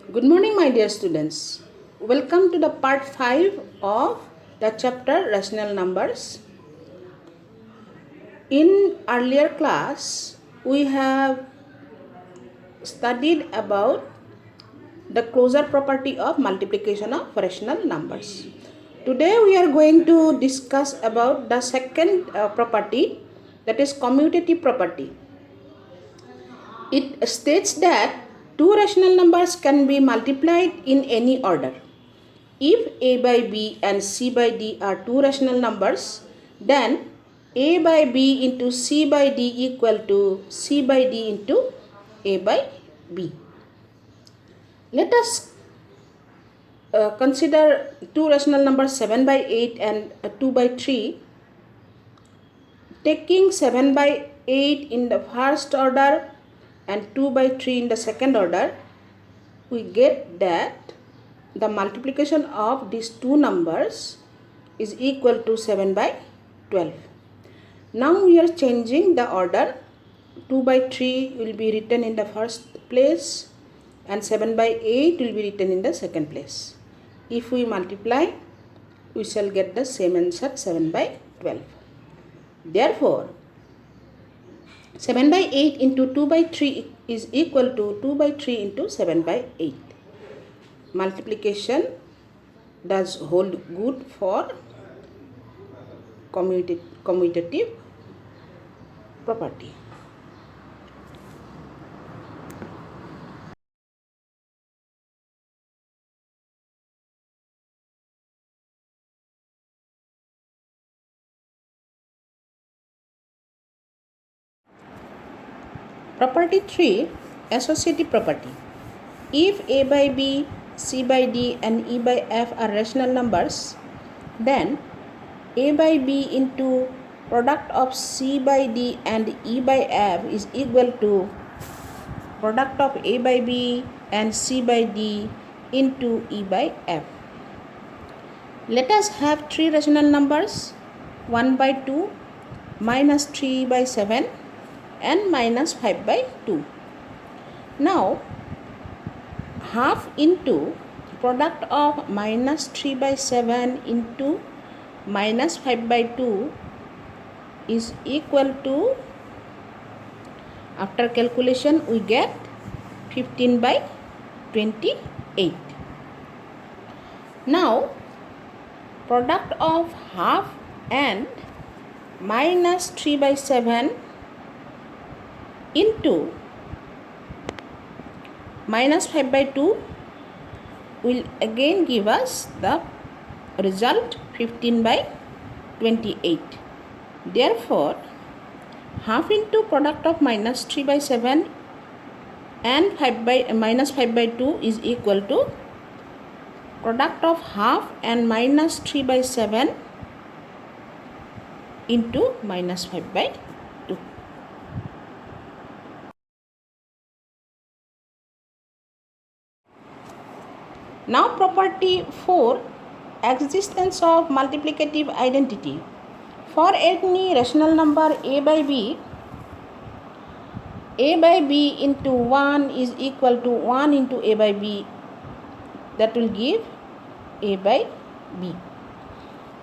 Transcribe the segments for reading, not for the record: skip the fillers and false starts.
Good morning, my dear students. Welcome to the part 5 of the chapter Rational Numbers. In earlier class, we have studied about the closure property of multiplication of rational numbers. Today, we are going to discuss about the second property, that is commutative property. It states that two rational numbers can be multiplied in any order. If a by b and c by d are two rational numbers, then a by b into c by d equal to c by d into a by b. Let us consider two rational numbers 7 by 8 and 2 by 3. Taking 7 by 8 in the first order and 2 by 3 in the second order, we get that the multiplication of these two numbers is equal to 7 by 12. Now we are changing the order. 2 by 3 will be written in the first place and 7 by 8 will be written in the second place. If we multiply, we shall get the same answer, 7 by 12. Therefore, 7 by 8 into 2 by 3 is equal to 2 by 3 into 7 by 8. Multiplication does hold good for commutative property. Property 3, associative property. If a by b, c by d and e by f are rational numbers, then a by b into product of c by d and e by f is equal to product of a by b and c by d into e by f. Let us have three rational numbers, 1 by 2, minus 3 by 7 and minus 5 by 2. Now, half into product of minus 3 by 7 into minus 5 by 2 is equal to, after calculation we get 15 by 28. Now, product of half and minus 3 by 7 into minus 5 by 2 will again give us the result 15 by 28. Therefore, half into product of minus 3 by 7 and minus 5 by 2 is equal to product of half and minus 3 by 7 into minus 5 by 2. Now property 4, existence of multiplicative identity. For any rational number a by b into 1 is equal to 1 into a by b, that will give a by b.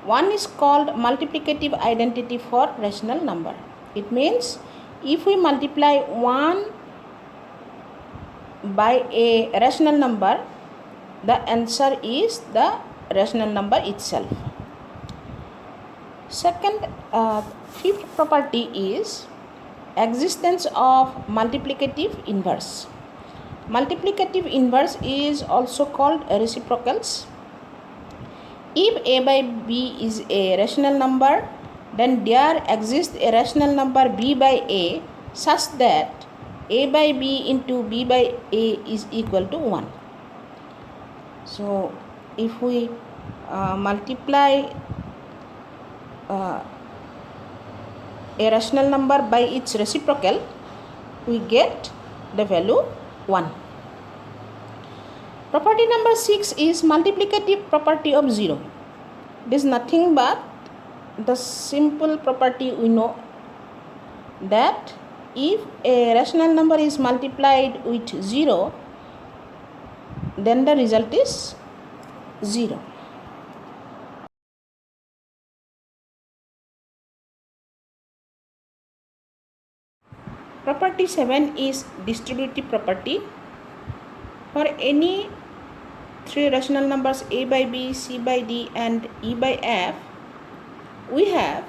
1 is called multiplicative identity for rational number. It means if we multiply 1 by a rational number, the answer is the rational number itself. Fifth property is existence of multiplicative inverse. Multiplicative inverse is also called reciprocals. If a by b is a rational number, then there exists a rational number b by a such that a by b into b by a is equal to 1. So, if we multiply a rational number by its reciprocal, we get the value 1. Property number 6 is multiplicative property of 0. It is nothing but the simple property we know, that if a rational number is multiplied with 0, then the result is 0. Property 7 is distributive property. For any three rational numbers a by b, c by d and e by f, we have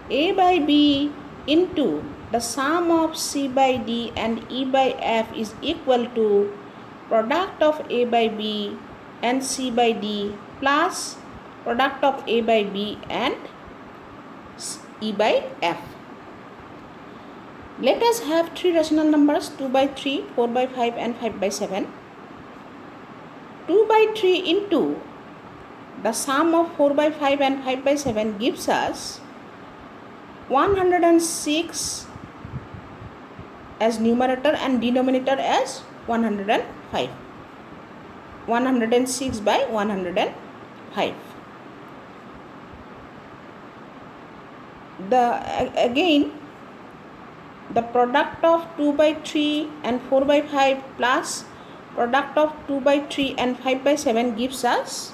a by b into the sum of c by d and e by f is equal to product of a by b and c by d plus product of a by b and e by f. Let us have three rational numbers 2 by 3, 4 by 5 and 5 by 7. 2 by 3 into the sum of 4 by 5 and 5 by 7 gives us 106 as numerator and denominator as 105. 106 by 105. The product of 2 by 3 and 4 by 5 plus product of 2 by 3 and 5 by 7 gives us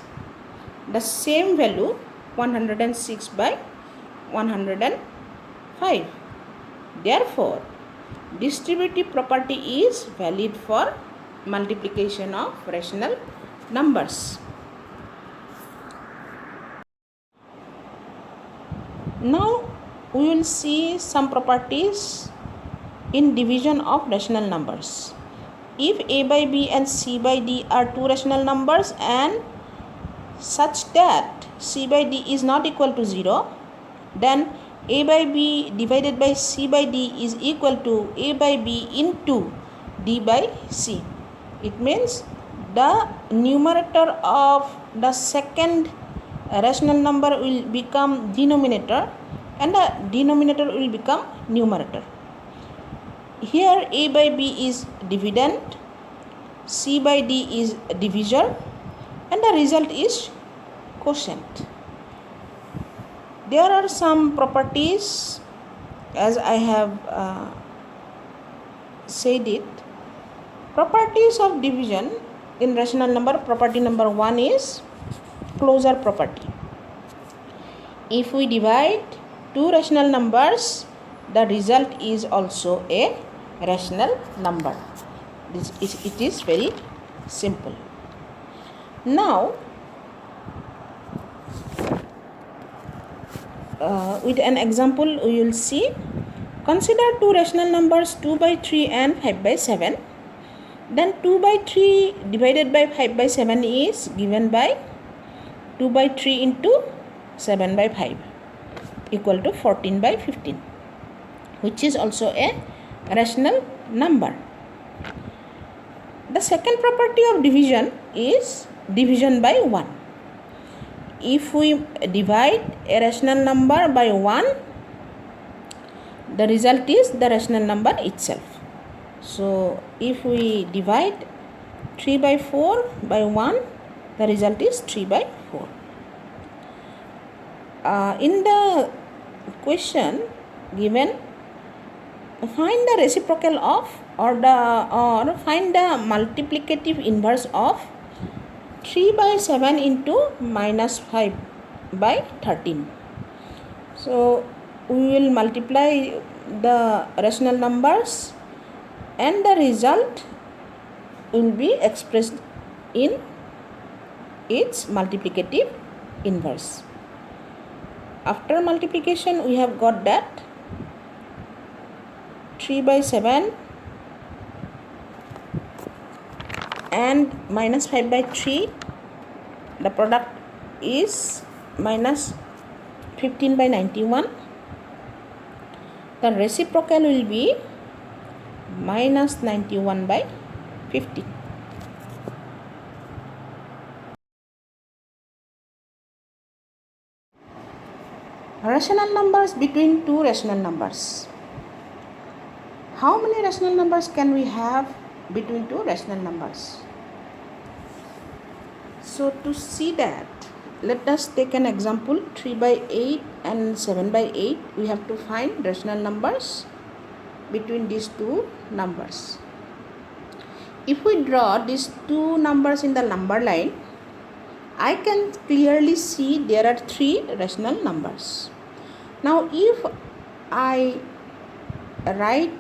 the same value 106 by 105. Therefore, distributive property is valid for multiplication of rational numbers. Now we will see some properties in division of rational numbers. If a by b and c by d are two rational numbers and such that c by d is not equal to 0, then a by b divided by c by d is equal to a by b into d by c. It means the numerator of the second rational number will become denominator and the denominator will become numerator. Here a by b is dividend, c by d is divisor, and the result is quotient. There are some properties, as I have said it. Properties of division in rational number. Property number 1 is closure property. If we divide two rational numbers, the result is also a rational number. It is very simple. Now, with an example, we will see. Consider two rational numbers 2 by 3 and 5 by 7. Then 2 by 3 divided by 5 by 7 is given by 2 by 3 into 7 by 5 equal to 14 by 15, which is also a rational number. The second property of division is division by 1. If we divide a rational number by 1, the result is the rational number itself. So, if we divide 3 by 4 by 1, the result is 3 by 4. In the question given, find the reciprocal of or find the multiplicative inverse of 3 by 7 into minus 5 by 13. So, we will multiply the rational numbers and the result will be expressed in its multiplicative inverse. After multiplication, we have got that 3 by 7 and minus 5 by 3, the product is minus 15 by 91. The reciprocal will be minus 91 by 50. Rational numbers between two rational numbers. How many rational numbers can we have between two rational numbers? So, to see that, let us take an example. 3 by 8 and 7 by 8. We have to find rational numbers between these two numbers. If we draw these two numbers in the number line, I can clearly see there are three rational numbers. Now if I write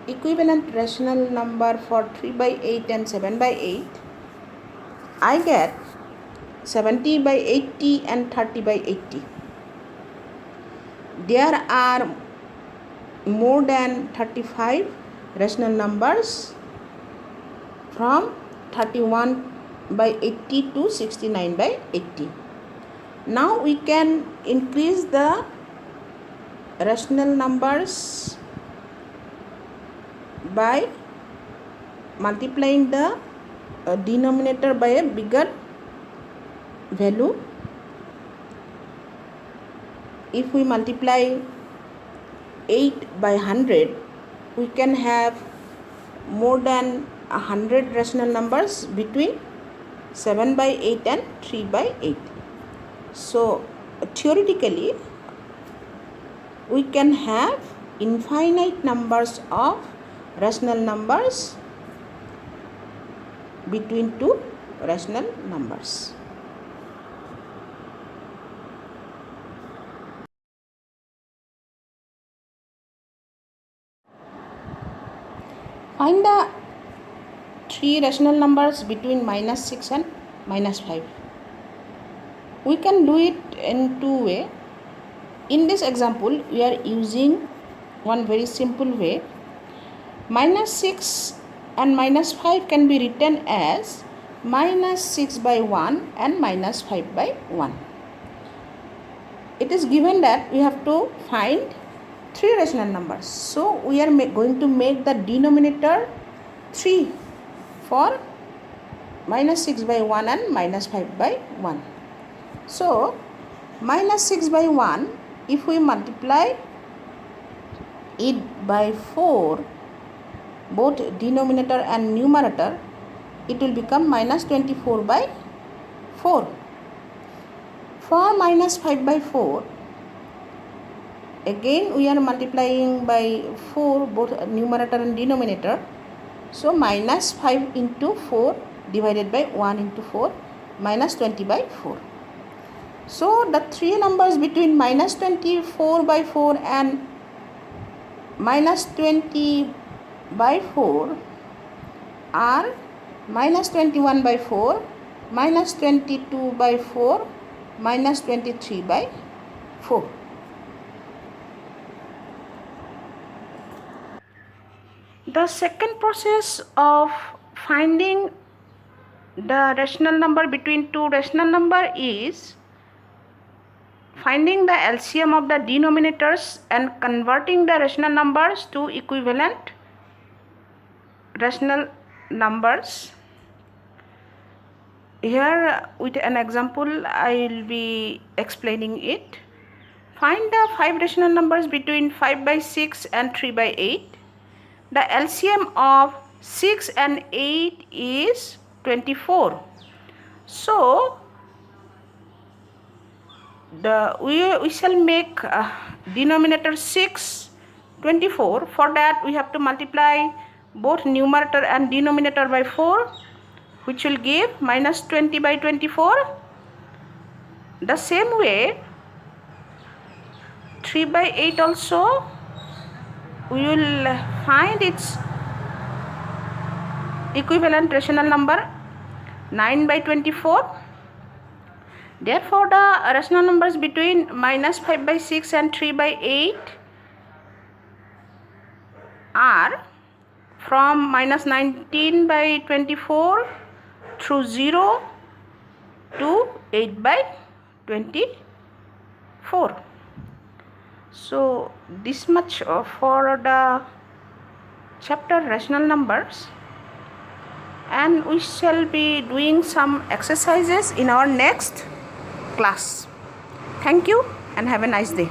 equivalent rational number for 3 by 8 and 7 by 8, I get 70 by 80 and 30 by 80. There are more than 35 rational numbers from 31 by 80 to 69 by 80. Now we can increase the rational numbers by multiplying the denominator by a bigger value. If we multiply 8 by 100, we can have more than 100 rational numbers between 7 by 8 and 3 by 8. So theoretically, we can have infinite numbers of rational numbers between two rational numbers. Find the three rational numbers between minus 6 and minus 5. We can do it in two ways. In this example, we are using one very simple way. Minus 6 and minus 5 can be written as minus 6 by 1 and minus 5 by 1. It is given that we have to find three rational numbers. So we are going to make the denominator 3 for minus 6 by 1 and minus 5 by 1. So minus 6 by 1, if we multiply it by 4, both denominator and numerator, it will become minus 24 by 4. For minus 5 by 4, again we are multiplying by 4 both numerator and denominator. So minus 5 into 4 divided by 1 into 4, minus 20 by 4. So the three numbers between minus 24 by 4 and minus 20 by 4 are minus 21 by 4, minus 22 by 4, minus 23 by 4. The second process of finding the rational number between two rational number is finding the LCM of the denominators and converting the rational numbers to equivalent rational numbers. Here with an example I will be explaining it. Find the 5 rational numbers between 5 by 6 and 3 by 8. The LCM of 6 and 8 is 24. So we shall make denominator 6 24. For that we have to multiply both numerator and denominator by 4, which will give minus 20 by 24. The same way 3 by 8 also we will find its equivalent rational number 9 by 24. Therefore the rational numbers between minus 5 by 6 and 3 by 8 are from minus 19 by 24 through 0 to 8 by 24. So this much for the chapter rational numbers, and we shall be doing some exercises in our next class. Thank you and have a nice day.